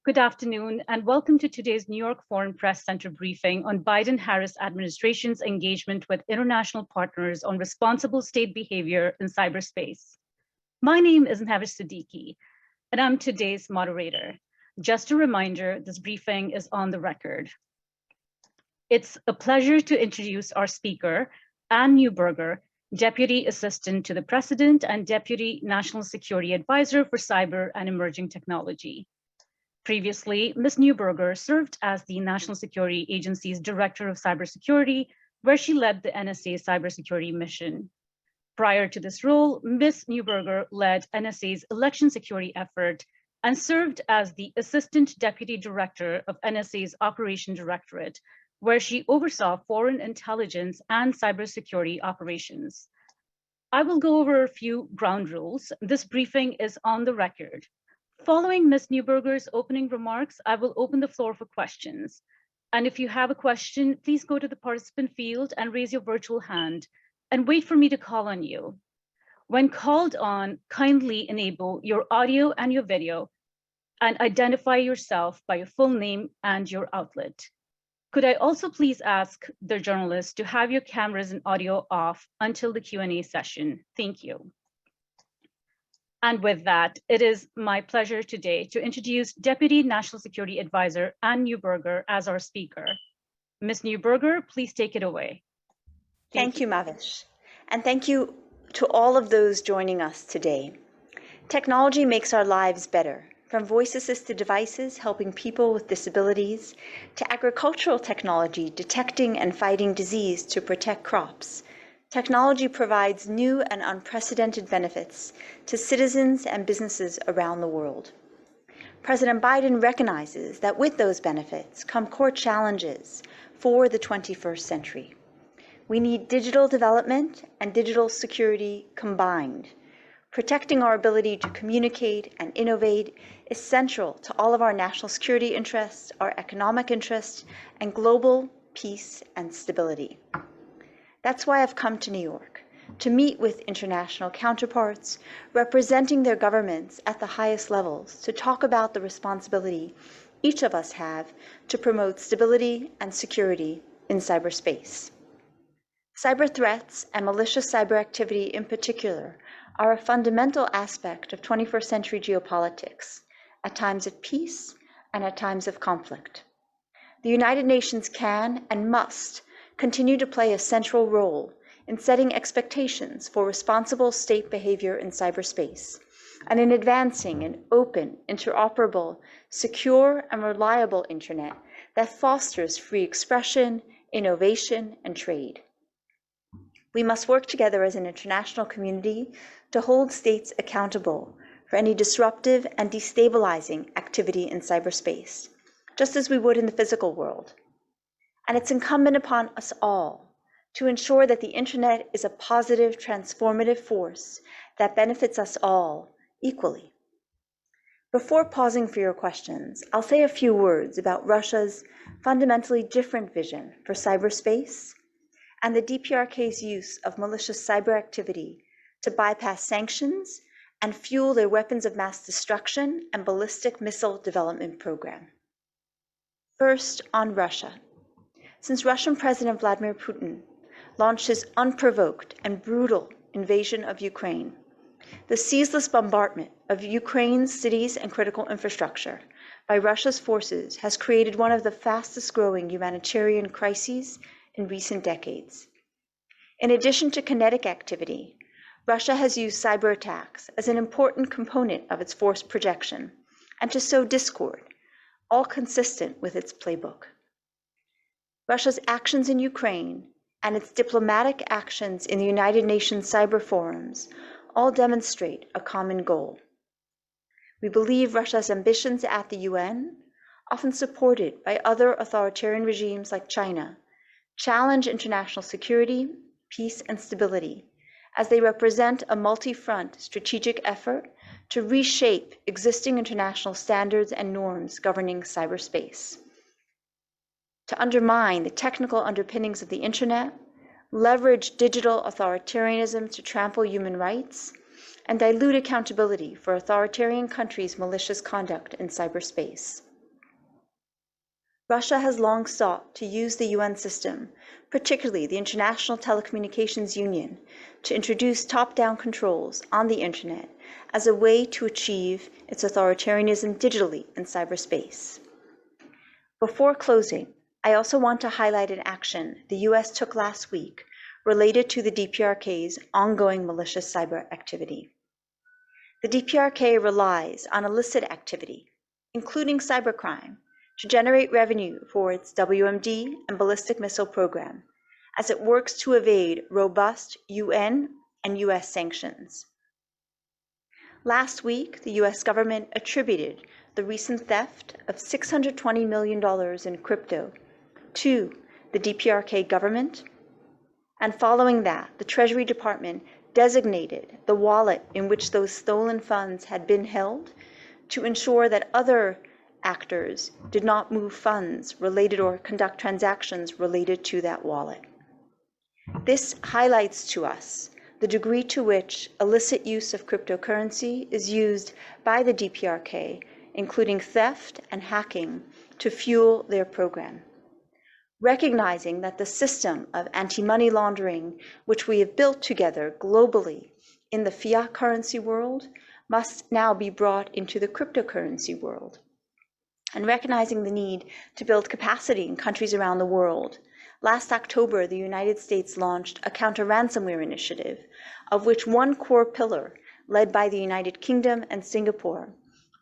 Good afternoon, and welcome to today's New York Foreign Press Center briefing on Biden-Harris administration's engagement with international partners on responsible state behavior in cyberspace. My name is Navish Siddiqui, and I'm today's moderator. Just a reminder, this briefing is on the record. It's a pleasure to introduce our speaker, Ann Neuberger, Deputy Assistant to the President and Deputy National Security Advisor for Cyber and Emerging Technology. Previously, Ms. Neuberger served as the National Security Agency's Director of Cybersecurity, where she led the NSA's cybersecurity mission. Prior to this role, Ms. Neuberger led NSA's election security effort and served as the Assistant Deputy Director of NSA's Operation Directorate, where she oversaw foreign intelligence and cybersecurity operations. I will go over a few ground rules. This briefing is on the record. Following Ms. Neuberger's opening remarks, I will open the floor for questions. And if you have a question, please go to the participant field and raise your virtual hand and wait for me to call on you. When called on, kindly enable your audio and your video and identify yourself by your full name and your outlet. Could I also please ask the journalists to have your cameras and audio off until the Q&A session? Thank you. And with that, it is my pleasure today to introduce Deputy National Security Advisor Ann Neuberger as our speaker. Ms. Neuberger, please take it away. Thank you, Mavish. And thank you to all of those joining us today. Technology makes our lives better, from voice-assisted devices helping people with disabilities, to agricultural technology detecting and fighting disease to protect crops. Technology provides new and unprecedented benefits to citizens and businesses around the world. President Biden recognizes that with those benefits come core challenges for the 21st century. We need digital development and digital security combined. Protecting our ability to communicate and innovate is central to all of our national security interests, our economic interests, and global peace and stability. That's why I've come to New York, to meet with international counterparts, representing their governments at the highest levels, to talk about the responsibility each of us have to promote stability and security in cyberspace. Cyber threats and malicious cyber activity in particular are a fundamental aspect of 21st century geopolitics, at times of peace and at times of conflict. The United Nations can and must continue to play a central role in setting expectations for responsible state behavior in cyberspace and in advancing an open, interoperable, secure, and reliable internet that fosters free expression, innovation, and trade. We must work together as an international community to hold states accountable for any disruptive and destabilizing activity in cyberspace, just as we would in the physical world. And it's incumbent upon us all to ensure that the internet is a positive, transformative force that benefits us all equally. Before pausing for your questions, I'll say a few words about Russia's fundamentally different vision for cyberspace and the DPRK's use of malicious cyber activity to bypass sanctions and fuel their weapons of mass destruction and ballistic missile development program. First, on Russia. Since Russian President Vladimir Putin launched his unprovoked and brutal invasion of Ukraine, the ceaseless bombardment of Ukraine's cities and critical infrastructure by Russia's forces has created one of the fastest growing humanitarian crises in recent decades. In addition to kinetic activity, Russia has used cyber attacks as an important component of its force projection and to sow discord, all consistent with its playbook. Russia's actions in Ukraine and its diplomatic actions in the United Nations cyber forums all demonstrate a common goal. We believe Russia's ambitions at the UN, often supported by other authoritarian regimes like China, challenge international security, peace, and stability, as they represent a multi-front strategic effort to reshape existing international standards and norms governing cyberspace. To undermine the technical underpinnings of the internet, leverage digital authoritarianism to trample human rights, and dilute accountability for authoritarian countries' malicious conduct in cyberspace. Russia has long sought to use the UN system, particularly the International Telecommunications Union, to introduce top-down controls on the internet as a way to achieve its authoritarianism digitally in cyberspace. Before closing, I also want to highlight an action the US took last week related to the DPRK's ongoing malicious cyber activity. The DPRK relies on illicit activity, including cybercrime, to generate revenue for its WMD and ballistic missile program, as it works to evade robust UN and US sanctions. Last week, the US government attributed the recent theft of $620 million in crypto to the DPRK government, and following that, the Treasury Department designated the wallet in which those stolen funds had been held to ensure that other actors did not move funds related or conduct transactions related to that wallet. This highlights to us the degree to which illicit use of cryptocurrency is used by the DPRK, including theft and hacking, to fuel their program. Recognizing that the system of anti-money laundering, which we have built together globally in the fiat currency world, must now be brought into the cryptocurrency world. And recognizing the need to build capacity in countries around the world, last October, the United States launched a counter-ransomware initiative, of which one core pillar, led by the United Kingdom and Singapore,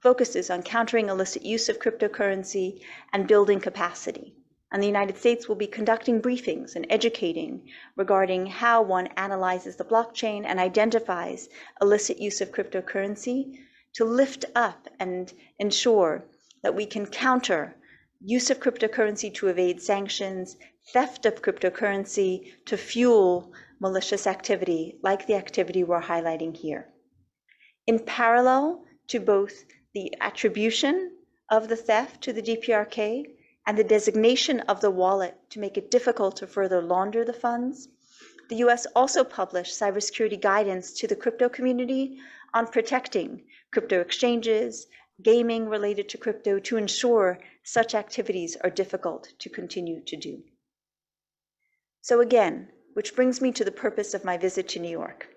focuses on countering illicit use of cryptocurrency and building capacity. And the United States will be conducting briefings and educating regarding how one analyzes the blockchain and identifies illicit use of cryptocurrency to lift up and ensure that we can counter use of cryptocurrency to evade sanctions, theft of cryptocurrency to fuel malicious activity like the activity we're highlighting here. In parallel to both the attribution of the theft to the DPRK and the designation of the wallet to make it difficult to further launder the funds, the US also published cybersecurity guidance to the crypto community on protecting crypto exchanges, gaming related to crypto, to ensure such activities are difficult to continue to do. So again, which brings me to the purpose of my visit to New York.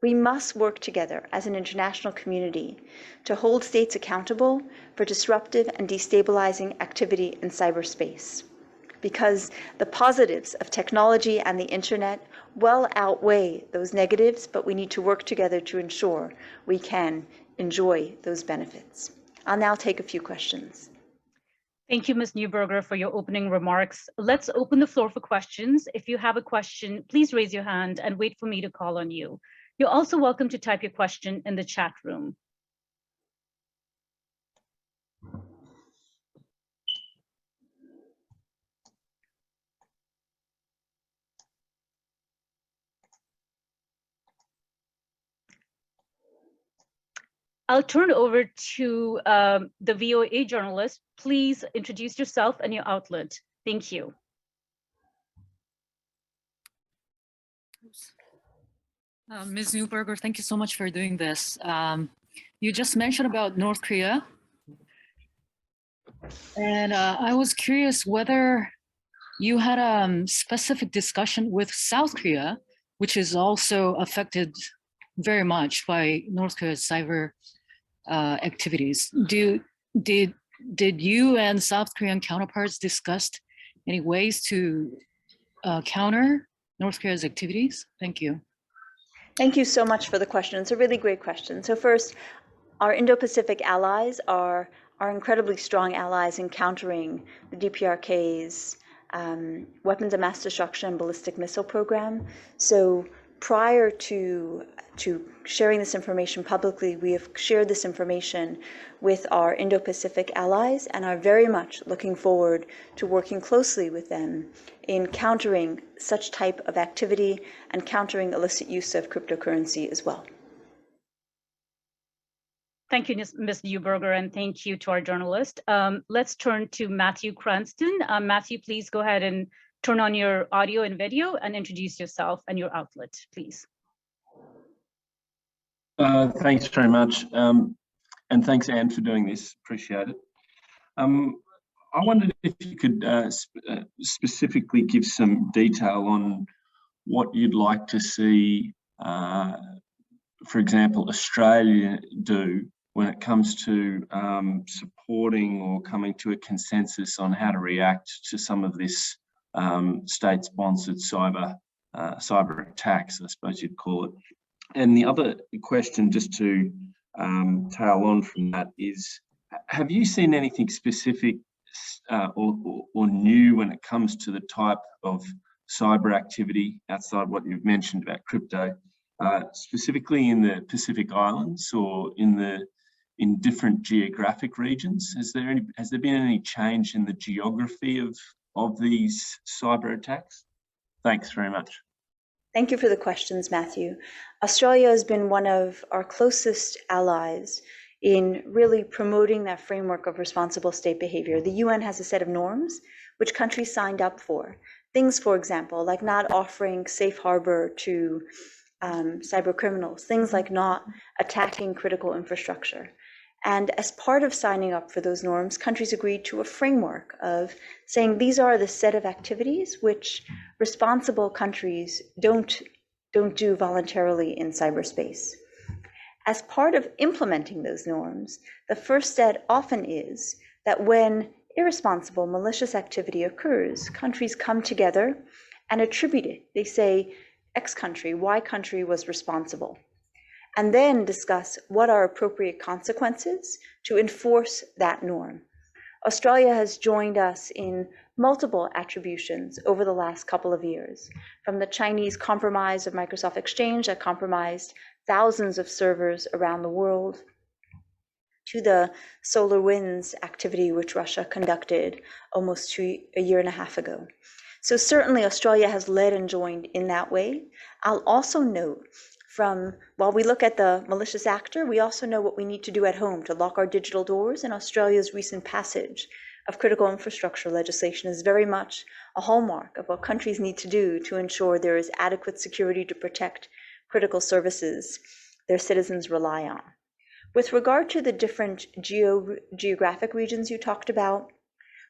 We must work together as an international community to hold states accountable for disruptive and destabilizing activity in cyberspace, because the positives of technology and the internet well outweigh those negatives, but we need to work together to ensure we can enjoy those benefits. I'll now take a few questions. Thank you, Ms. Neuberger, for your opening remarks. Let's open the floor for questions. If you have a question, please raise your hand and wait for me to call on you. You're also welcome to type your question in the chat room. I'll turn over to the VOA journalist. Please introduce yourself and your outlet. Thank you. Ms. Neuberger, thank you so much for doing this. You just mentioned about North Korea. And I was curious whether you had a specific discussion with South Korea, which is also affected very much by North Korea's cyber activities. Did you and South Korean counterparts discuss any ways to counter North Korea's activities? Thank you. Thank you so much for the question. It's a really great question. So first, our Indo-Pacific allies are incredibly strong allies in countering the DPRK's weapons of mass destruction and ballistic missile program. So prior to sharing this information publicly, we have shared this information with our Indo-Pacific allies and are very much looking forward to working closely with them in countering such type of activity and countering illicit use of cryptocurrency as well. Thank you, Ms. Neuberger, and thank you to our journalist. Let's turn to Matthew Cranston. Matthew, please go ahead and turn on your audio and video and introduce yourself and your outlet, please. Thanks very much. And thanks, Anne, for doing this. Appreciate it. I wondered if you could specifically give some detail on what you'd like to see, for example, Australia do when it comes to supporting or coming to a consensus on how to react to some of this state-sponsored cyber attacks, I suppose you'd call it. And the other question, just to tail on from that, is have you seen anything specific or new when it comes to the type of cyber activity outside what you've mentioned about crypto, specifically in the Pacific Islands or in different geographic regions? Has there been any change in the geography of these cyber attacks? Thanks very much. Thank you for the questions, Matthew. Australia has been one of our closest allies in really promoting that framework of responsible state behavior. The UN has a set of norms which countries signed up for. Things, for example, like not offering safe harbor to cyber criminals, things like not attacking critical infrastructure. And as part of signing up for those norms, countries agreed to a framework of saying these are the set of activities which responsible countries don't do voluntarily in cyberspace. As part of implementing those norms, the first step often is that when irresponsible, malicious activity occurs, countries come together and attribute it. They say X country, Y country was responsible, and then discuss what are appropriate consequences to enforce that norm. Australia has joined us in multiple attributions over the last couple of years, from the Chinese compromise of Microsoft Exchange that compromised thousands of servers around the world, to the SolarWinds activity which Russia conducted almost a year and a half ago. So certainly Australia has led and joined in that way. I'll also note while we look at the malicious actor, we also know what we need to do at home to lock our digital doors, and Australia's recent passage of critical infrastructure legislation is very much a hallmark of what countries need to do to ensure there is adequate security to protect critical services their citizens rely on. With regard to the different geographic regions you talked about,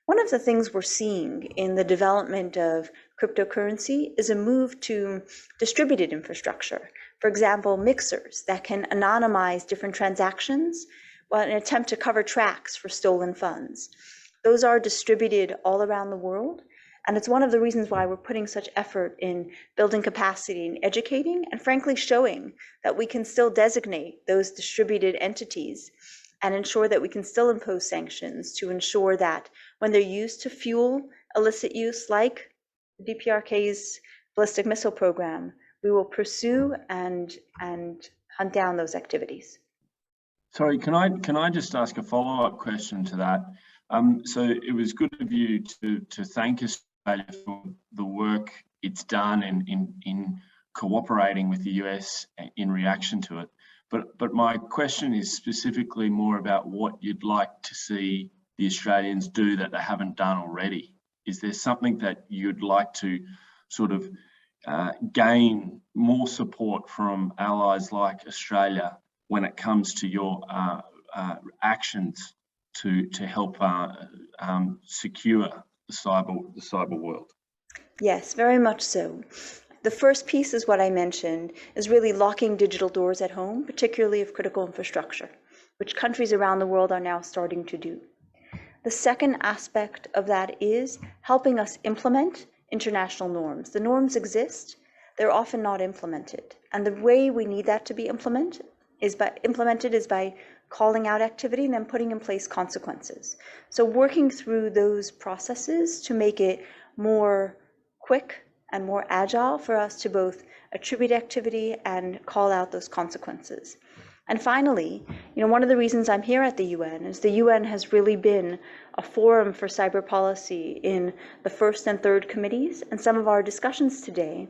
one of the things we're seeing in the development of cryptocurrency is a move to distributed infrastructure. For example, mixers that can anonymize different transactions in an attempt to cover tracks for stolen funds. Those are distributed all around the world, and it's one of the reasons why we're putting such effort in building capacity and educating, and frankly showing that we can still designate those distributed entities and ensure that we can still impose sanctions to ensure that when they're used to fuel illicit use like the DPRK's ballistic missile program, we will pursue and hunt down those activities. Sorry, can I just ask a follow-up question to that? So it was good of you to thank Australia for the work it's done in cooperating with the US in reaction to it. But my question is specifically more about what you'd like to see the Australians do that they haven't done already. Is there something that you'd like to sort of gain more support from allies like Australia when it comes to your actions to help secure the cyber world? Yes, very much so. The first piece is what I mentioned, is really locking digital doors at home, particularly of critical infrastructure, which countries around the world are now starting to do. The second aspect of that is helping us implement international norms. The norms exist, they're often not implemented. And the way we need that to be implemented is by calling out activity and then putting in place consequences. So working through those processes to make it more quick and more agile for us to both attribute activity and call out those consequences. And finally, one of the reasons I'm here at the UN is the UN has really been a forum for cyber policy in the first and third committees, and some of our discussions today,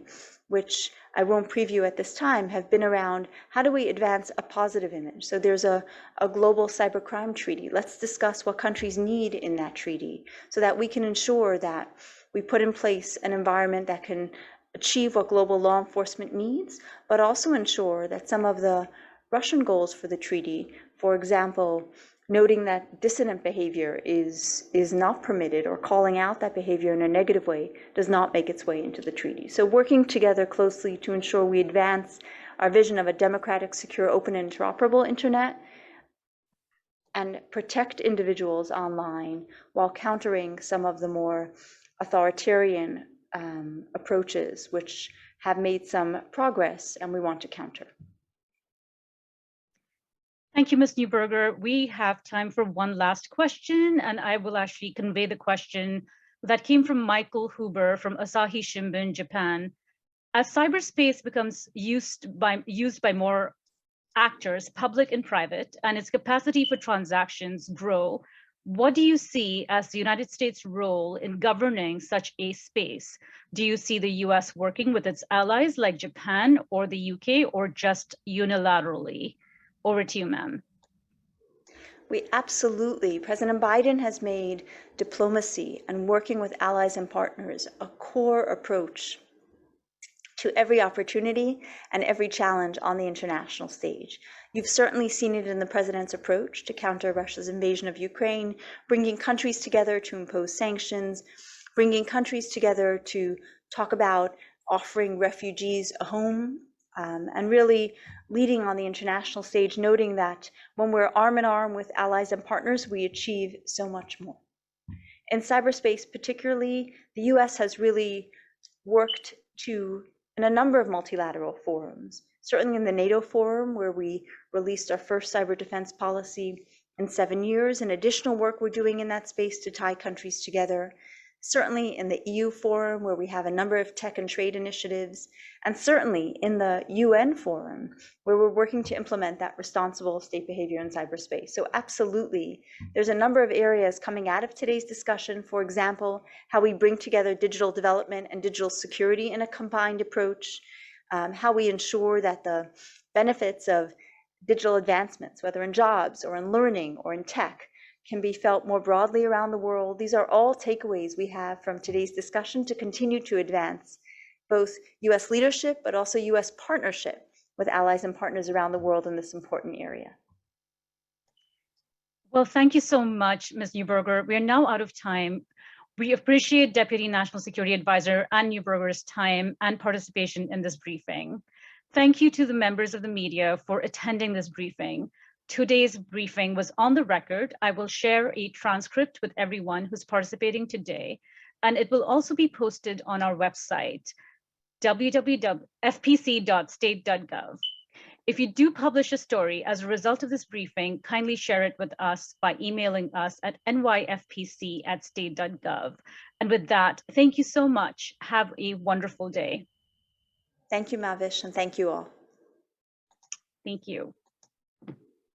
which I won't preview at this time, have been around how do we advance a positive image. So there's a global cybercrime treaty. Let's discuss what countries need in that treaty so that we can ensure that we put in place an environment that can achieve what global law enforcement needs, but also ensure that some of the Russian goals for the treaty, for example, noting that dissident behavior is not permitted, or calling out that behavior in a negative way does not make its way into the treaty. So working together closely to ensure we advance our vision of a democratic, secure, open, and interoperable internet and protect individuals online while countering some of the more authoritarian approaches which have made some progress and we want to counter. Thank you, Ms. Neuberger. We have time for one last question, and I will actually convey the question that came from Michael Huber from Asahi Shimbun, Japan. As cyberspace becomes used by more actors, public and private, and its capacity for transactions grow, what do you see as the United States' role in governing such a space? Do you see the US working with its allies like Japan or the UK, or just unilaterally? Over to you, ma'am. We absolutely, President Biden has made diplomacy and working with allies and partners a core approach to every opportunity and every challenge on the international stage. You've certainly seen it in the president's approach to counter Russia's invasion of Ukraine, bringing countries together to impose sanctions, bringing countries together to talk about offering refugees a home, and really leading on the international stage, noting that when we're arm in arm with allies and partners, we achieve so much more. In cyberspace particularly, the US has really worked in a number of multilateral forums, certainly in the NATO forum, where we released our first cyber defense policy in 7 years, and additional work we're doing in that space to tie countries together. Certainly in the EU forum, where we have a number of tech and trade initiatives, and certainly in the UN forum, where we're working to implement that responsible state behavior in cyberspace. So absolutely, there's a number of areas coming out of today's discussion. For example, how we bring together digital development and digital security in a combined approach, how we ensure that the benefits of digital advancements, whether in jobs or in learning or in tech, can be felt more broadly around the world. These are all takeaways we have from today's discussion to continue to advance both US leadership, but also US partnership with allies and partners around the world in this important area. Well, thank you so much, Ms. Neuberger. We are now out of time. We appreciate Deputy National Security Advisor Ann Neuberger's time and participation in this briefing. Thank you to the members of the media for attending this briefing. Today's briefing was on the record. I will share a transcript with everyone who's participating today, and it will also be posted on our website, www.fpc.state.gov. If you do publish a story as a result of this briefing, kindly share it with us by emailing us at nyfpc@state.gov. And with that, thank you so much. Have a wonderful day. Thank you, Mavish, and thank you all. Thank you.